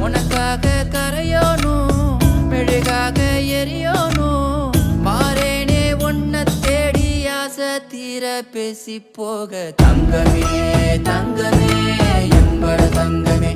உனக்காக கரையோனும் மெழுகாக எரியோனும் மாறேனே உன்னை தேடி ஆசை தீர பேசி போக தங்கமே தங்கமே என்பட தங்கமே